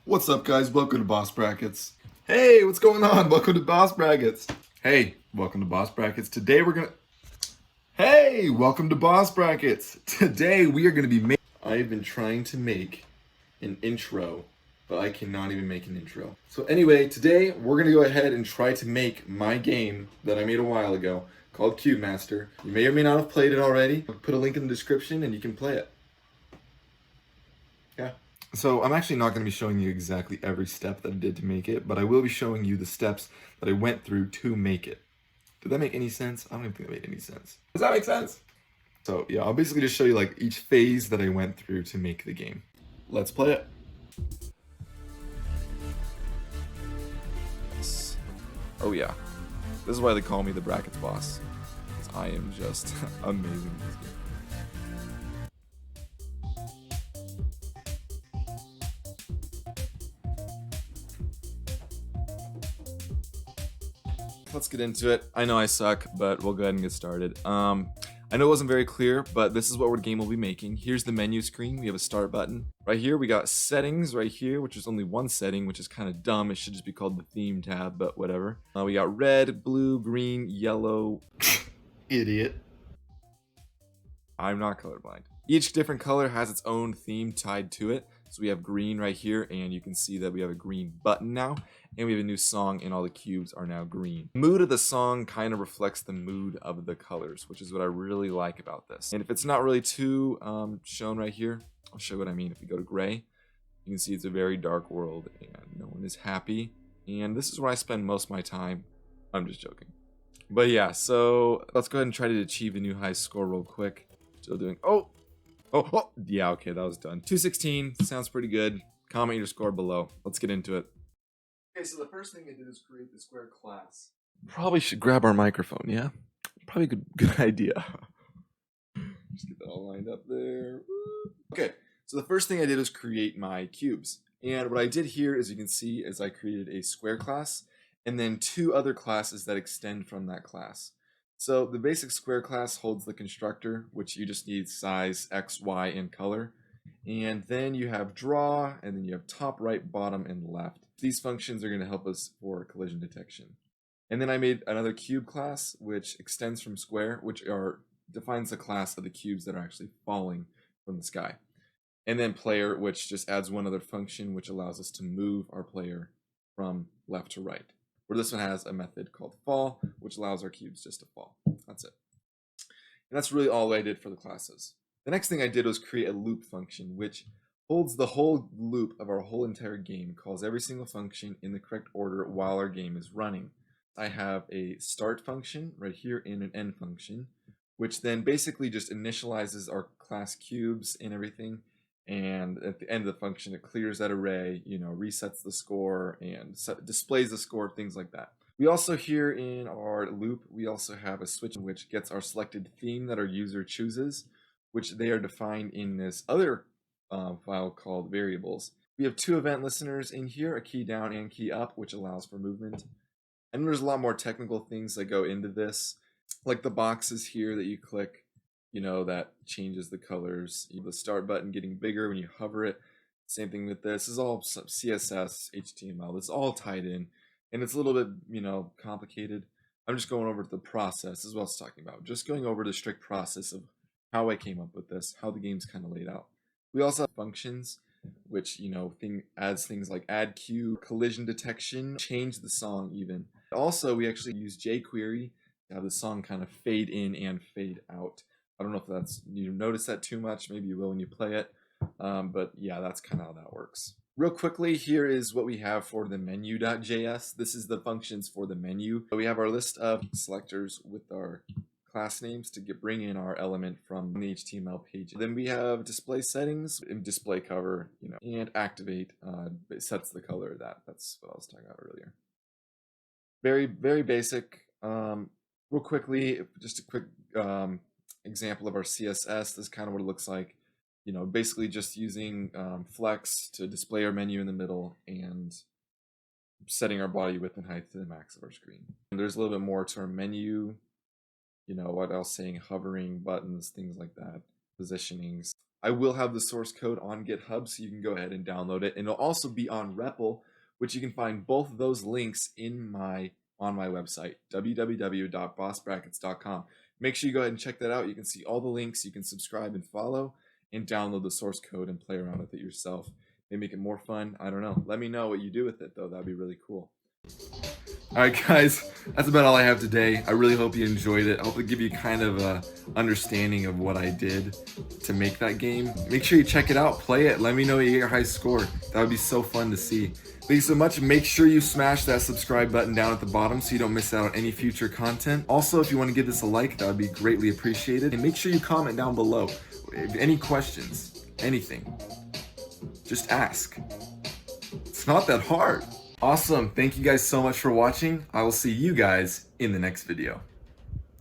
What's up, guys? Welcome to Boss Brackets. Hey, what's going on? Welcome to Boss Brackets. Hey, welcome to Boss Brackets. Today we're gonna. Hey, welcome to Boss Brackets. Today we are gonna be making. I've been trying to make an intro, but I cannot even make an intro. So anyway, today we're gonna go ahead and try to make my game that I made a while ago called Cube Master. You may or may not have played it already. I'll put a link in the description and you can play it. Yeah. So I'm actually not going to be showing you exactly every step that I did to make it, but I will be showing you the steps that I went through to make it. Did that make any sense? I don't even think that made any sense. Does that make sense? So yeah, I'll basically just show you like each phase that I went through to make the game. Let's play it. Oh yeah, this is why they call me the Brackets Boss. Because I am just amazing at this game. Let's get into it. I know I suck, but we'll go ahead and get started. I know it wasn't very clear, but this is what our game will be making. Here's the menu screen. We have a start button. Right here, we got settings right here, which is only one setting, which is kind of dumb. It should just be called the theme tab, but whatever. We got red, blue, green, yellow. Idiot. I'm not colorblind. Each different color has its own theme tied to it. So we have green right here, and you can see that we have a green button now, and we have a new song, and all the cubes are now green. The mood of the song kind of reflects the mood of the colors, which is what I really like about this. And if it's not really too shown right here, I'll show you what I mean. If we go to gray, you can see it's a very dark world, and no one is happy. And this is where I spend most of my time. I'm just joking. But yeah, so let's go ahead and try to achieve a new high score real quick. Still doing, oh, yeah, okay, that was done. 216, sounds pretty good. Comment your score below. Let's get into it. Okay, so the first thing I did is create the square class. Probably should grab our microphone, yeah? Probably a good idea. Just get that all lined up there. Okay, so the first thing I did was create my cubes. And what I did here, as you can see, is I created a square class and then two other classes that extend from that class. So the basic square class holds the constructor, which you just need size, X, Y, and color. And then you have draw, and then you have top, right, bottom, and left. These functions are going to help us for collision detection. And then I made another cube class, which extends from square, which defines the class of the cubes that are actually falling from the sky. And then player, which just adds one other function, which allows us to move our player from left to right. Where this one has a method called fall, which allows our cubes just to fall. That's it. And that's really all I did for the classes. The next thing I did was create a loop function, which holds the whole loop of our whole entire game, calls every single function in the correct order while our game is running. I have a start function right here and an end function, which then basically just initializes our class cubes and everything. And at the end of the function, it clears that array, resets the score and displays the score, things like that. We also here in our loop, we also have a switch which gets our selected theme that our user chooses, which they are defined in this other file called variables. We have two event listeners in here, a key down and key up, which allows for movement. And there's a lot more technical things that go into this, like the boxes here that you click, that changes the colors. The start button getting bigger when you hover it. Same thing with this. This is all CSS, HTML. It's all tied in, and it's a little bit, complicated. I'm just going over the process. This is what I was talking about. Just going over the strict process of how I came up with this, how the game's kind of laid out. We also have functions, which adds things like add cue, collision detection, change the song even. Also, we actually use jQuery to have the song kind of fade in and fade out. I don't know if you notice that too much. Maybe you will when you play it. But yeah, that's kind of how that works. Real quickly, here is what we have for the menu.js. This is the functions for the menu. We have our list of selectors with our class names to bring in our element from the HTML page. Then we have display settings, and display cover, and activate. It sets the color of that. That's what I was talking about earlier. Very, very basic. Real quickly, just a quick example of our CSS. This is kind of what it looks like. Basically just using flex to display our menu in the middle and setting our body width and height to the max of our screen. And there's a little bit more to our menu. What else saying, hovering, buttons, things like that, positionings. I will have the source code on GitHub, so you can go ahead and download it. And it'll also be on REPL, which you can find both of those links on my website, www.bossbrackets.com. Make sure you go ahead and check that out. You can see all the links. You can subscribe and follow and download the source code and play around with it yourself. Maybe make it more fun. I don't know. Let me know what you do with it, though. That'd be really cool. Alright guys, that's about all I have today. I really hope you enjoyed it. I hope it give you kind of a understanding of what I did to make that game. Make sure you check it out, play it, let me know you get your high score. That would be so fun to see. Thank you so much. Make sure you smash that subscribe button down at the bottom so you don't miss out on any future content. Also, if you want to give this a like, that would be greatly appreciated. And make sure you comment down below. Any questions, anything, just ask. It's not that hard. Awesome. Thank you guys so much for watching. I will see you guys in the next video.